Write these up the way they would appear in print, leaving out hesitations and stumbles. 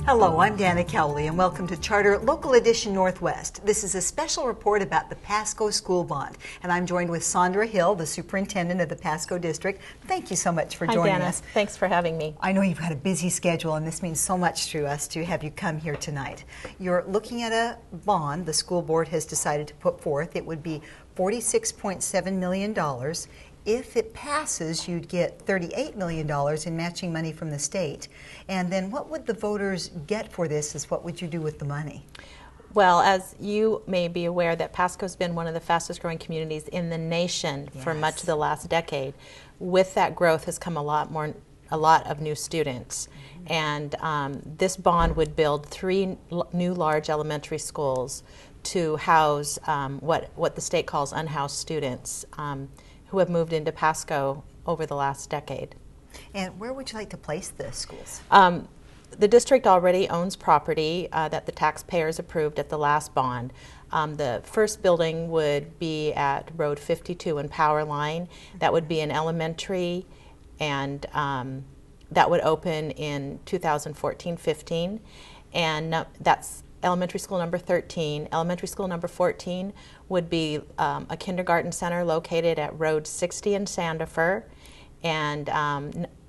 Hello, I'm Dana Cowley, and welcome to Charter Local Edition Northwest. This is a special report about the Pasco School Bond, and I'm joined with Sandra Hill, the superintendent of the Pasco District. Thank you so much for joining us. Thanks for having me. I know you've had a busy schedule, and this means so much to us to have you come here tonight. You're looking at a bond the school board has decided to put forth. It would be $46.7 million. If it passes, you'd get $38 million in matching money from the state. And then what would the voters get for this, is what would you do with the money? Well, as you may be aware, that Pasco's been one of the fastest growing communities in the nation for much of the last decade. With that growth has come a lot of new students. And this bond would build 3 new large elementary schools to house what the state calls unhoused students who have moved into Pasco over the last decade. And where would you like to place the schools? The district already owns property that the taxpayers approved at the last bond. The first building would be at Road 52 and Power Line. That would be an elementary, and that would open in 2014-15. And that's elementary school number 13. Elementary school number 14 would be a kindergarten center located at Road 60 in Sandifer. And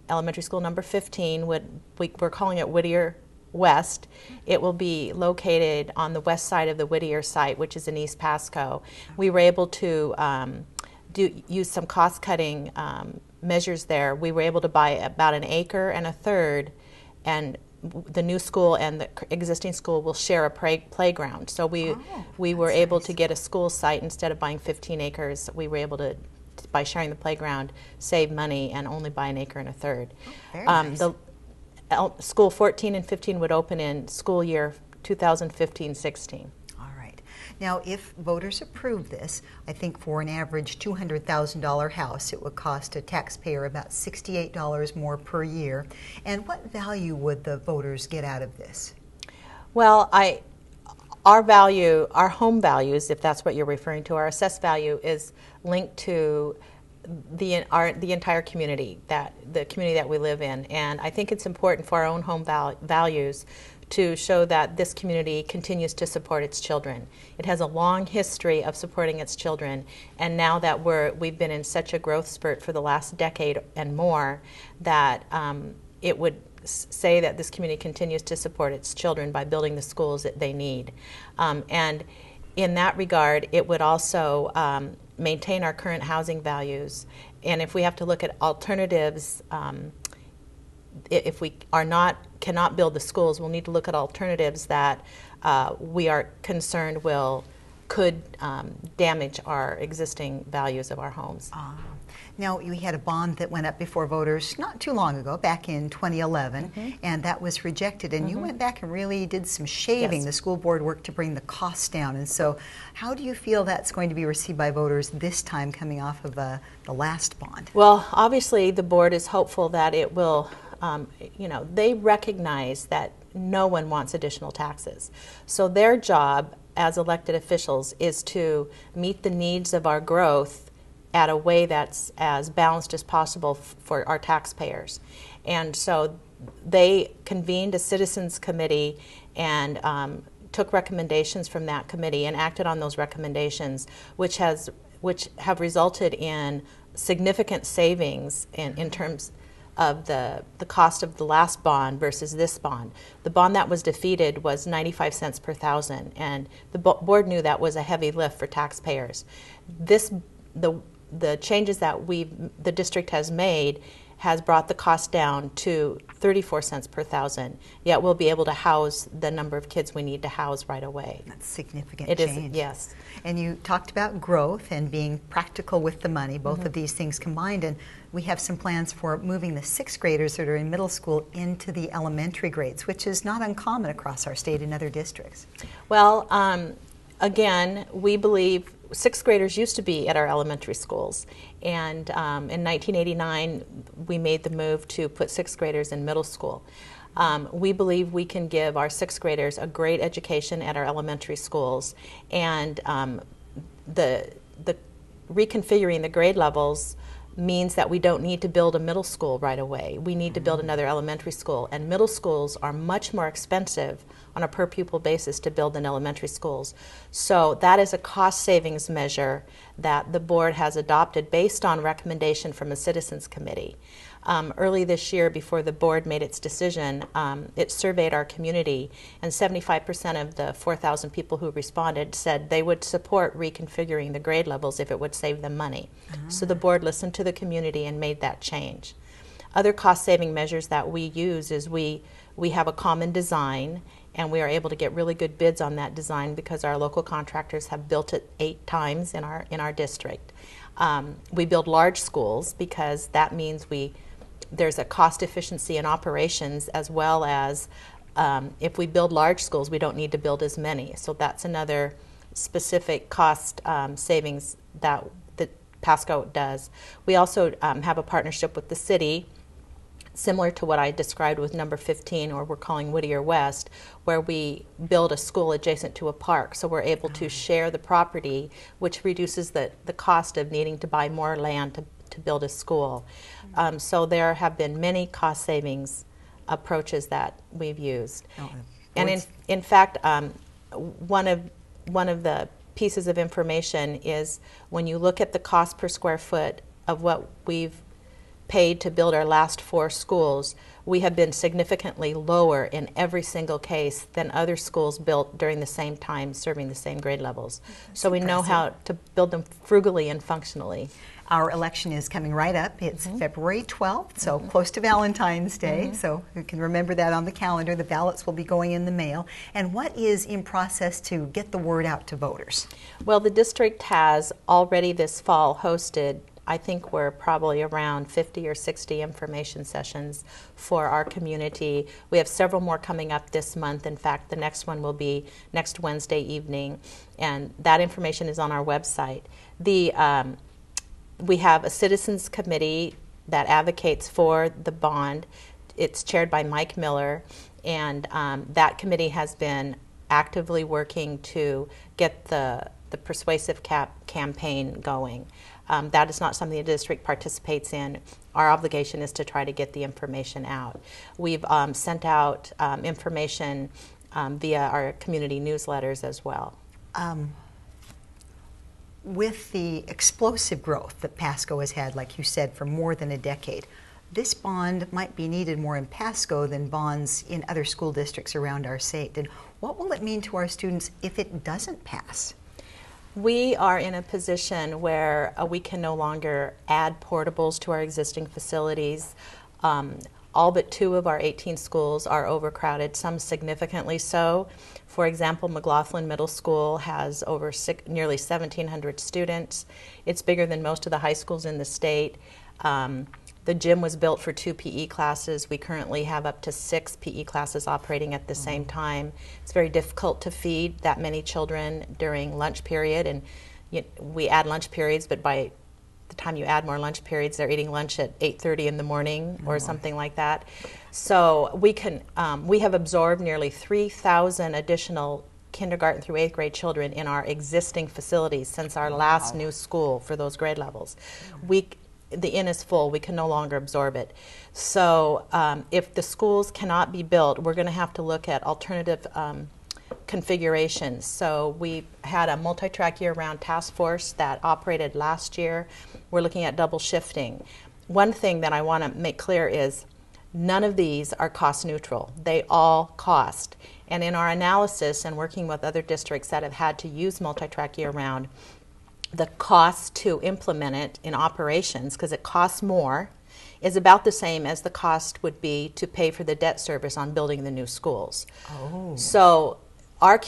elementary school number 15, we're calling it Whittier West. It will be located on the west side of the Whittier site, which is in East Pasco. We were able to use some cost-cutting measures there. We were able to buy about 1 acre and a third, and the new school and the existing school will share a playground. So we were able to get a school site instead of buying 15 acres. We were able to, by sharing the playground, save money and only buy 1 acre and a third. Very nice. The school 14 and 15 would open in school year 2015-16. Now, if voters approve this, I think for an average $200,000 house, it would cost a taxpayer about $68 more per year. And what value would the voters get out of this? Well, our home values, if that's what you're referring to, our assessed value is linked to the entire community, the community that we live in. And I think it's important for our own home values to show that this community continues to support its children. It has a long history of supporting its children, and now that we've been in such a growth spurt for the last decade and more, that it would say that this community continues to support its children by building the schools that they need. And in that regard, it would also maintain our current housing values. And if we have to look at alternatives, if we cannot build the schools, we'll need to look at alternatives that we are concerned could damage our existing values of our homes. Now, we had a bond that went up before voters not too long ago, back in 2011, and that was rejected. And you went back and really did some shaving. The school board worked to bring the costs down. And so how do you feel that's going to be received by voters this time, coming off of the last bond? Well, obviously the board is hopeful that it will, they recognize that no one wants additional taxes. So their job as elected officials is to meet the needs of our growth at a way that's as balanced as possible for our taxpayers. And so they convened a citizens committee and took recommendations from that committee and acted on those recommendations, which have resulted in significant savings in terms of the cost of the last bond versus this bond. The bond that was defeated was 95 cents per thousand, and the board knew that was a heavy lift for taxpayers. The changes that the district has made has brought the cost down to 34 cents per thousand, yet we'll be able to house the number of kids we need to house right away. That's significant change. It is, yes. And you talked about growth and being practical with the money, both of these things combined, and we have some plans for moving the 6th graders that are in middle school into the elementary grades, which is not uncommon across our state in other districts. Well, again, we believe 6th graders used to be at our elementary schools, and in 1989 we made the move to put 6th graders in middle school. We believe we can give our 6th graders a great education at our elementary schools, and the reconfiguring the grade levels means that we don't need to build a middle school right away. We need to build another elementary school, and middle schools are much more expensive on a per pupil basis to build than elementary schools. So that is a cost savings measure that the board has adopted based on recommendation from a citizens committee. Early this year, before the board made its decision, it surveyed our community, and 75% of the 4,000 people who responded said they would support reconfiguring the grade levels if it would save them money. So the board listened to the community and made that change. Other cost-saving measures that we use is we have a common design, and we are able to get really good bids on that design because our local contractors have built it 8 times in our district. We build large schools because that means there's a cost efficiency in operations, as well as if we build large schools, we don't need to build as many. So that's another specific cost savings that Pasco does. We also have a partnership with the city, similar to what I described with number 15, or we're calling Whittier West, where we build a school adjacent to a park. So we're able to share the property, which reduces the cost of needing to buy more land to build a school. So there have been many cost savings approaches that we've used. And in fact, one of the pieces of information is when you look at the cost per square foot of what we've paid to build our last 4 schools, we have been significantly lower in every single case than other schools built during the same time serving the same grade levels. So we know how to build them frugally and functionally. Our election is coming right up. It's February 12th, so close to Valentine's Day. So you can remember that on the calendar. The ballots will be going in the mail. And what is in process to get the word out to voters? Well, the district has already this fall hosted, I think we're probably around 50 or 60 information sessions for our community. We have several more coming up this month. In fact, the next one will be next Wednesday evening, and that information is on our website. We have a citizens committee that advocates for the bond. It's chaired by Mike Miller, and that committee has been actively working to get the persuasive campaign going. That is not something the district participates in. Our obligation is to try to get the information out. We've sent out information via our community newsletters as well. With the explosive growth that Pasco has had, like you said, for more than a decade, this bond might be needed more in Pasco than bonds in other school districts around our state. And what will it mean to our students if it doesn't pass? We are in a position where we can no longer add portables to our existing facilities. All but 2 of our 18 schools are overcrowded, some significantly so. For example, McLaughlin Middle School has over nearly 1,700 students. It's bigger than most of the high schools in the state. The gym was built for 2 PE classes. We currently have up to 6 PE classes operating at the same time. It's very difficult to feed that many children during lunch period, and we add lunch periods, but by the time you add more lunch periods, they're eating lunch at 8:30 in the morning or something like that. So we have absorbed nearly 3,000 additional kindergarten through 8th grade children in our existing facilities since our last new school for those grade levels. The inn is full. We can no longer absorb it. So if the schools cannot be built, we're going to have to look at alternative configurations. So we had a multi-track year-round task force that operated last year. We're looking at double shifting. One thing that I want to make clear is none of these are cost neutral. They all cost. And in our analysis and working with other districts that have had to use multi-track year-round, the cost to implement it in operations, because it costs more, is about the same as the cost would be to pay for the debt service on building the new schools. Oh. So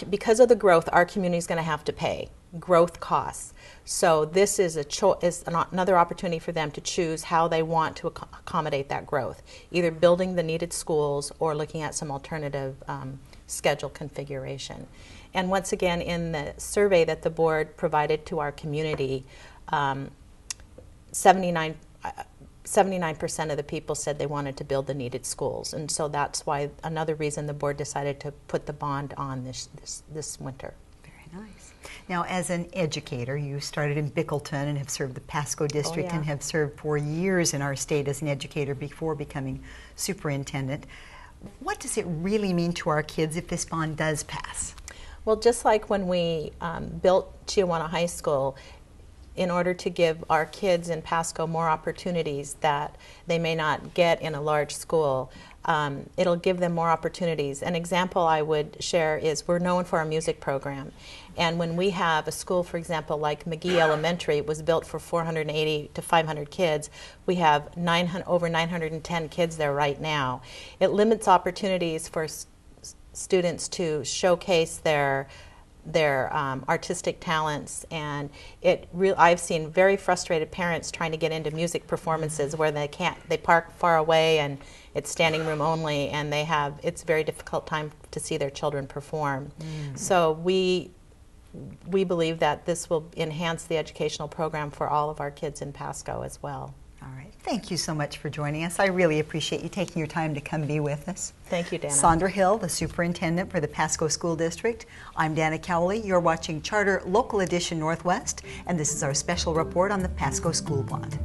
because of the growth, our community is going to have to pay growth costs. So this is another opportunity for them to choose how they want to accommodate that growth, either building the needed schools or looking at some alternative schedule configuration. And once again, in the survey that the board provided to our community, 79% of the people said they wanted to build the needed schools. And so that's why another reason the board decided to put the bond on this winter. Very Nice. Now, as an educator, you started in Bickleton and have served the Pasco district and have served for years in our state as an educator before becoming superintendent. What does it really mean to our kids if this bond does pass? Well, just like when we built Chiawana High School, in order to give our kids in Pasco more opportunities that they may not get in a large school, it'll give them more opportunities. An example I would share is we're known for our music program. And when we have a school, for example, like McGee Elementary, it was built for 480 to 500 kids. We have over 910 kids there right now. It limits opportunities for students to showcase their artistic talents, and I've seen very frustrated parents trying to get into music performances where they park far away and it's standing room only, and it's a very difficult time to see their children perform. So we believe that this will enhance the educational program for all of our kids in Pasco as well. All right. Thank you so much for joining us. I really appreciate you taking your time to come be with us. Thank you, Dana. Sandra Hill, the superintendent for the Pasco School District. I'm Dana Cowley. You're watching Charter Local Edition Northwest, and this is our special report on the Pasco School Bond.